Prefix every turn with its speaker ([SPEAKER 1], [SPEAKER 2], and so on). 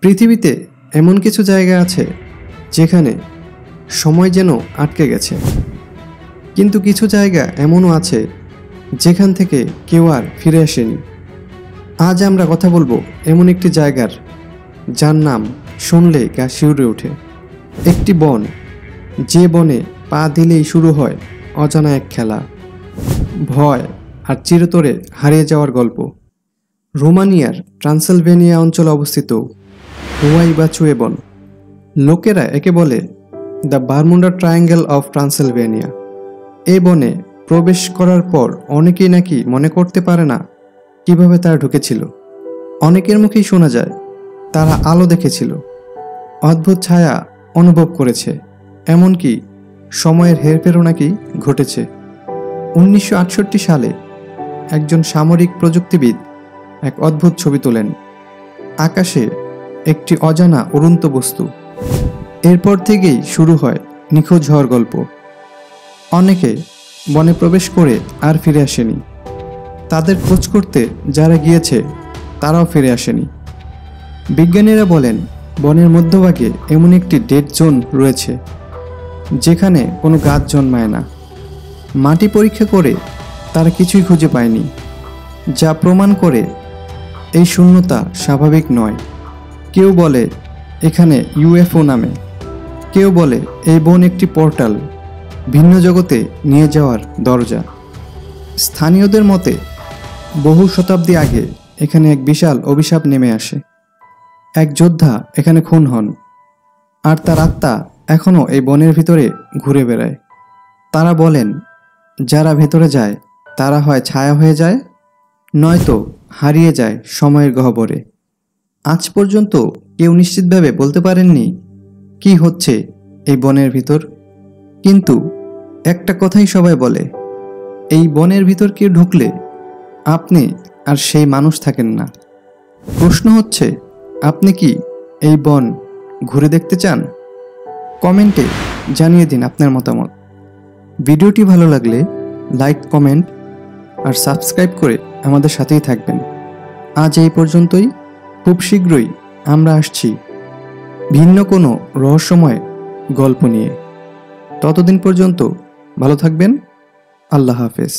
[SPEAKER 1] পৃথিবীতে এমন কিছু জায়গা আছে যেখানে সময় যেন আটকে গেছে, কিন্তু কিছু জায়গা এমনও আছে যেখান থেকে কেউ আর ফিরে আসেনি। আজ আমরা কথা বলবো এমন একটি জায়গার, যার নাম শুনলে গা শিউরে ওঠে। একটি বন, যে বনে পা দিলেই শুরু হয় অজানা এক খেলা, ভয় আর চিরতরে হারিয়ে যাওয়ার গল্প। রোমানিয়ার ট্রান্সিলভেনিয়া অঞ্চলে অবস্থিত হুয়াইবাচুয়ে বন। লোকেরা একে বলে the Bermuda triangle of Transylvania. এই বনে প্রবেশ করার পর অনেকেই নাকি মনে করতে পারে না কিভাবে তারা ঢুকেছিল। অনেকের মুখেই শোনা যায় তারা আলো দেখেছিল, অদ্ভুত ছায়া অনুভব করেছে, এমনকি সময়ের হেরফেরও নাকি ঘটেছে। 1968 সালে একজন সামরিক প্রযুক্তিবিদ এক অদ্ভুত ছবি তোলেন। আকাশে একটি অজানা উড়ন্ত বস্তু। এরপর থেকেই শুরু হয় নিখোঁজ হওয়ার গল্প। অনেকে বনে প্রবেশ করে আর ফিরে আসেনি। তাদের খোঁজ করতে যারা গিয়েছে তারাও ফিরে আসেনি। বিজ্ঞানীরা বলেন বনের মধ্যভাগে এমন একটি ডেড জোন রয়েছে যেখানে কোনো গাছ জন্মায় না। মাটি পরীক্ষা করে তারা কিছুই খুঁজে পায়নি, যা প্রমাণ করে এই শূন্যতা স্বাভাবিক নয়। কেউ বলে এখানে ইউএফও নামে, কেউ বলে এই বন একটি পোর্টাল, ভিন্ন জগতে নিয়ে যাওয়ার দরজা। স্থানীয়দের মতে বহু শতাব্দী আগে এখানে এক বিশাল অভিশাপ নেমে আসে। এক যোদ্ধা এখানে খুন হন, আর তার আত্মা এখনও এই বনের ভিতরে ঘুরে বেড়ায়। তারা বলেন যারা ভেতরে যায় তারা হয় ছায়া হয়ে যায়, নয়তো হারিয়ে যায় সময়ের গহ্বরে। আজ পর্যন্ত কেউ নিশ্চিতভাবে বলতে পারেননি কি হচ্ছে এই বনের ভিতর, কিন্তু একটা কথাই সবাই বলে, এই বনের ভিতর কেউ ঢুকলে আপনি আর সেই মানুষ থাকেন না। প্রশ্ন হচ্ছে, আপনি কি এই বন ঘুরে দেখতে চান? কমেন্টে জানিয়ে দিন আপনার মতামত। ভিডিওটি ভালো লাগলে লাইক, কমেন্ট আর সাবস্ক্রাইব করে আমাদের সাথেই থাকবেন। আজ এই পর্যন্তই। খুব শীঘ্রই আমরা আসছি ভিন্ন কোনো রহস্যময় গল্প নিয়ে। ততদিন পর্যন্ত ভালো থাকবেন। আল্লাহ হাফেজ।